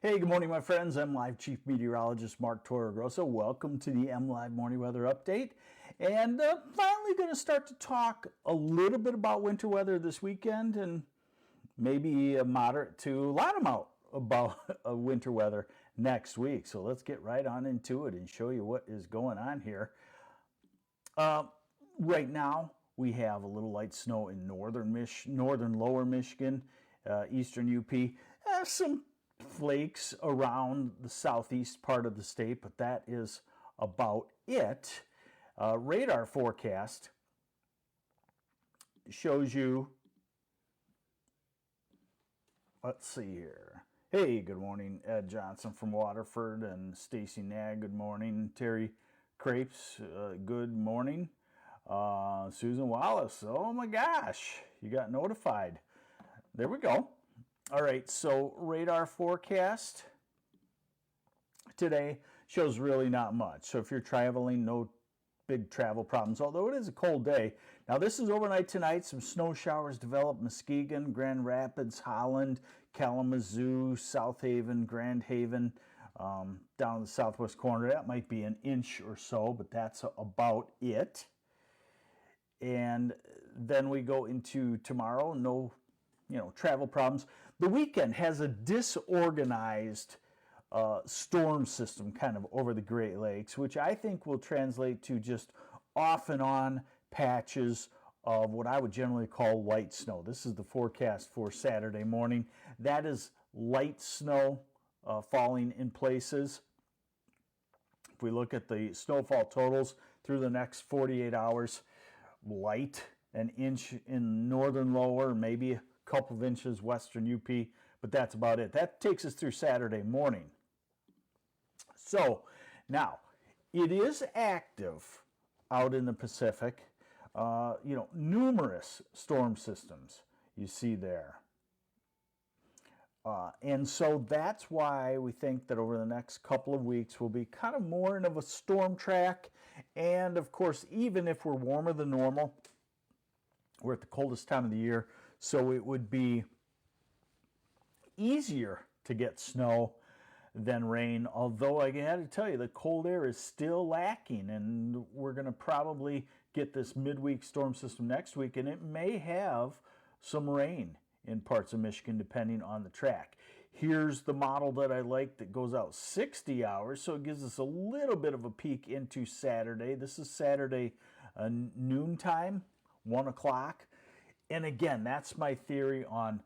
Hey, good morning, my friends. MLive Chief Meteorologist Mark Torregrossa. Welcome to the MLive Morning Weather Update. And finally going to start to talk a little bit about winter weather this weekend and maybe a moderate to a lot about winter weather next week. So let's get right on into it and show you what is going on here. Right now, we have a little light snow in northern lower Michigan, eastern UP. Some flakes around the southeast part of the state, but that is about it. Radar forecast shows you, let's see here. Hey, good morning, Ed Johnson from Waterford, and Stacy Nag, good morning. Terry Crepes, good morning. Susan Wallace, oh my gosh, you got notified. There we go. All right, so radar forecast today shows really not much. So if you're traveling, no big travel problems, although it is a cold day. Now this is overnight tonight. Some snow showers develop Muskegon, Grand Rapids, Holland, Kalamazoo, South Haven, Grand Haven, down in the southwest corner. That might be an inch or so, but that's about it. And then we go into tomorrow, no travel problems. The weekend has a disorganized storm system kind of over the Great Lakes, which I think will translate to just off and on patches of what I would generally call light snow. This is the forecast for Saturday morning. That is light snow falling in places. If we look at the snowfall totals through the next 48 hours, light, an inch in northern lower, maybe a couple of inches western UP, but that's about it. That takes us through Saturday morning. So now it is active out in the Pacific. Numerous storm systems you see there. And so that's why we think that over the next couple of weeks we'll be kind of more in of a storm track. And of course, even if we're warmer than normal, we're at the coldest time of the year, so it would be easier to get snow than rain. Although I got to tell you, the cold air is still lacking, and we're going to probably get this midweek storm system next week, and it may have some rain in parts of Michigan depending on the track. Here's the model that I like that goes out 60 hours, so it gives us a little bit of a peek into Saturday. This is Saturday noontime, 1 o'clock. And again, that's my theory on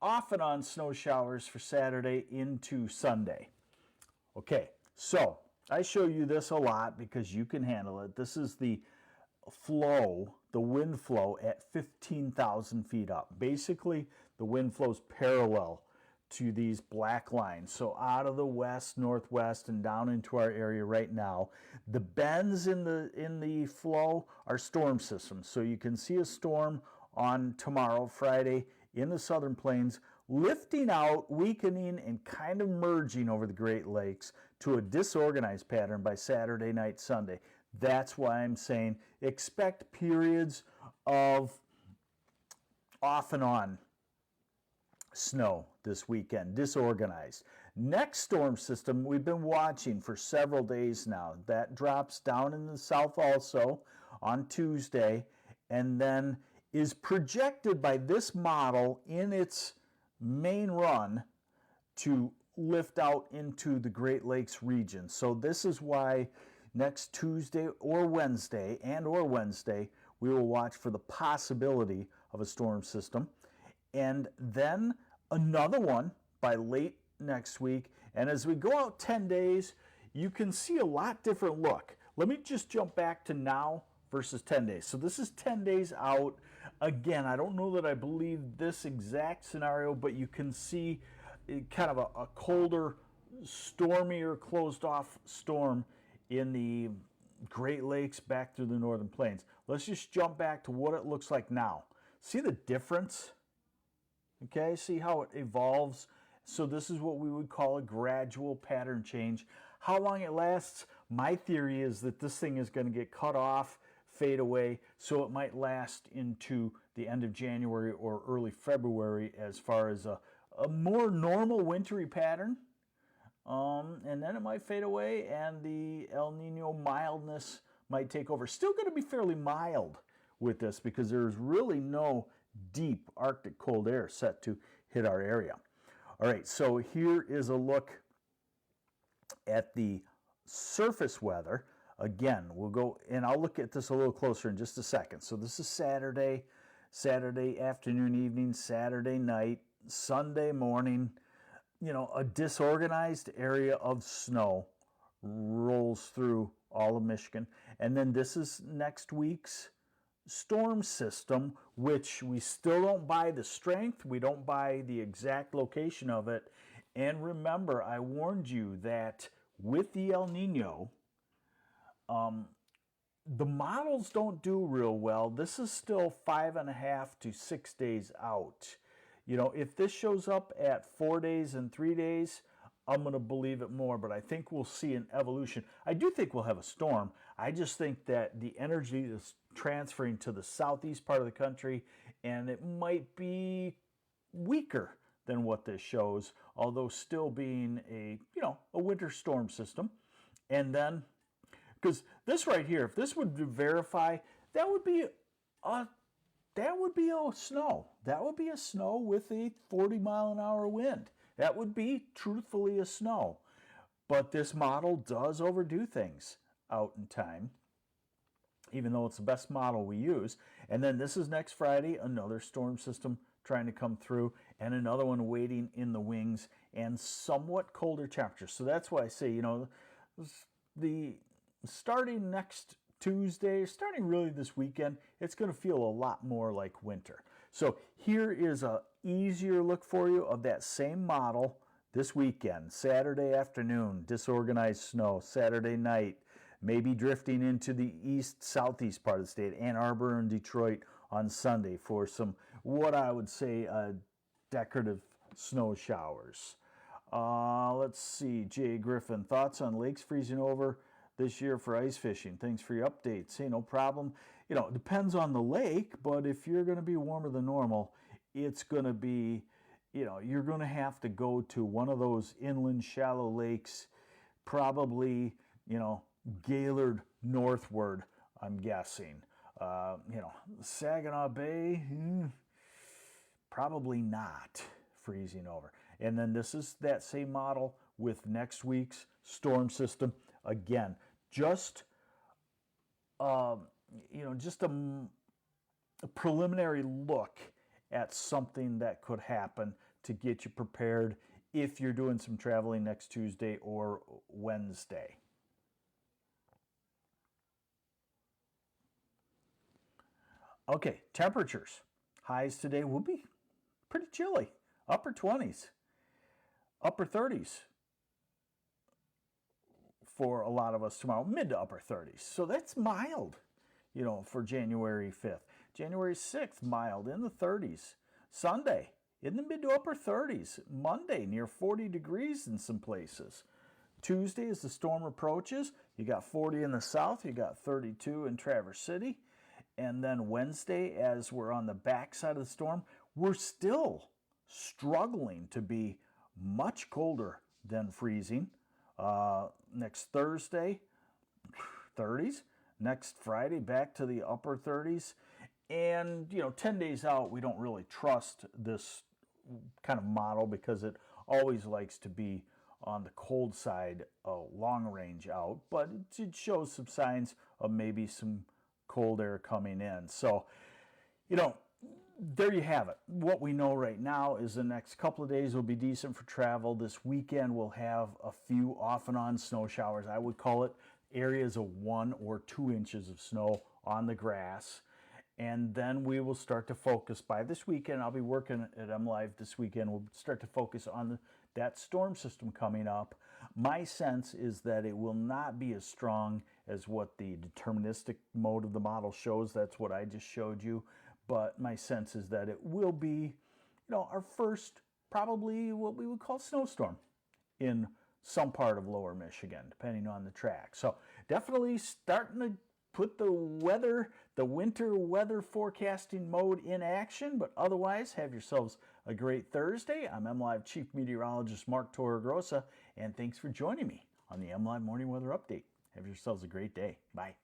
off and on snow showers for Saturday into Sunday. Okay, so I show you this a lot because you can handle it. This is the flow, the wind flow at 15,000 feet up. Basically, the wind flows parallel to these black lines. So out of the west, northwest, and down into our area right now. The bends in the flow are storm systems. So you can see a storm on tomorrow, Friday, in the southern plains, lifting out, weakening, and kind of merging over the Great Lakes to a disorganized pattern by Saturday night, Sunday. That's why I'm saying expect periods of off and on snow this weekend, disorganized. Next storm system we've been watching for several days now. That drops down in the south also on Tuesday, and then is projected by this model in its main run to lift out into the Great Lakes region. So this is why next Tuesday or Wednesday we will watch for the possibility of a storm system, and then another one by late next week. And as we go out 10 days, you can see a lot different look. Let me just jump back to now versus 10 days. So this is 10 days out. Again, I don't know that I believe this exact scenario, but you can see kind of a colder, stormier, closed off storm in the Great Lakes back through the northern plains. Let's just jump back to what it looks like now. See the difference? Okay, see how it evolves? So this is what we would call a gradual pattern change. How long it lasts? My theory is that this thing is going to get cut off, fade away, so it might last into the end of January or early February as far as a more normal wintry pattern. and then it might fade away, and the El Nino mildness might take over. Still going to be fairly mild with this because there's really no deep Arctic cold air set to hit our area. All right, so here is a look at the surface weather. Again, we'll go, and I'll look at this a little closer in just a second. So this is Saturday afternoon, evening, Saturday night, Sunday morning. You know, a disorganized area of snow rolls through all of Michigan. And then this is next week's storm system, which we still don't buy the strength. We don't buy the exact location of it. And remember, I warned you that with the El Nino, the models don't do real well. This is still 5.5 to 6 days out. You know, if this shows up at 4 days and 3 days, I'm going to believe it more, but I think we'll see an evolution. I do think we'll have a storm. I just think that the energy is transferring to the southeast part of the country, and it might be weaker than what this shows, although still being a winter storm system. And then, because this right here, if this would verify, that would be a snow. That would be a snow with a 40-mile-an-hour wind. That would be truthfully a snow. But this model does overdo things out in time, even though it's the best model we use. And then this is next Friday, another storm system trying to come through, and another one waiting in the wings, and somewhat colder temperatures. So that's why I say, you know, the starting next Tuesday, starting really this weekend, it's going to feel a lot more like winter. So here is a easier look for you of that same model this weekend. Saturday afternoon, disorganized snow. Saturday night, maybe drifting into the southeast part of the state, Ann Arbor and Detroit on Sunday for some, what I would say, decorative snow showers. Let's see, Jay Griffin, thoughts on lakes freezing over this year for ice fishing? Thanks for your updates. Hey, no problem. You know, it depends on the lake, but if you're going to be warmer than normal, it's going to be, you know, you're going to have to go to one of those inland shallow lakes, probably, you know, Gaylord northward, I'm guessing. You know, Saginaw Bay, probably not freezing over. And then this is that same model with next week's storm system. Again, just just a preliminary look at something that could happen to get you prepared if you're doing some traveling next Tuesday or Wednesday. Okay, temperatures. Highs today will be pretty chilly. Upper 20s, upper 30s for a lot of us tomorrow, mid to upper 30s. So that's mild, you know, for January 5th. January 6th, mild in the 30s. Sunday, in the mid to upper 30s. Monday, near 40 degrees in some places. Tuesday, as the storm approaches, you got 40 in the south, you got 32 in Traverse City. And then Wednesday, as we're on the backside of the storm, we're still struggling to be much colder than freezing. Next Thursday, 30s. Next Friday, back to the upper 30s. And, you know, 10 days out, we don't really trust this kind of model because it always likes to be on the cold side, long range out. But it shows some signs of maybe some cold air coming in. So, you know, there you have it. What we know right now is the next couple of days will be decent for travel. This weekend we'll have a few off and on snow showers. I would call it areas of 1 or 2 inches of snow on the grass. And then we will start to focus by this weekend. I'll be working at MLive this weekend. We'll start to focus on that storm system coming up. My sense is that it will not be as strong as what the deterministic mode of the model shows. That's what I just showed you. But my sense is that it will be, you know, our first, probably what we would call snowstorm in some part of lower Michigan, depending on the track. So definitely starting to put the winter weather forecasting mode in action. But otherwise, have yourselves a great Thursday. I'm MLive Chief Meteorologist Mark Torregrossa, and thanks for joining me on the MLive Morning Weather Update. Have yourselves a great day. Bye.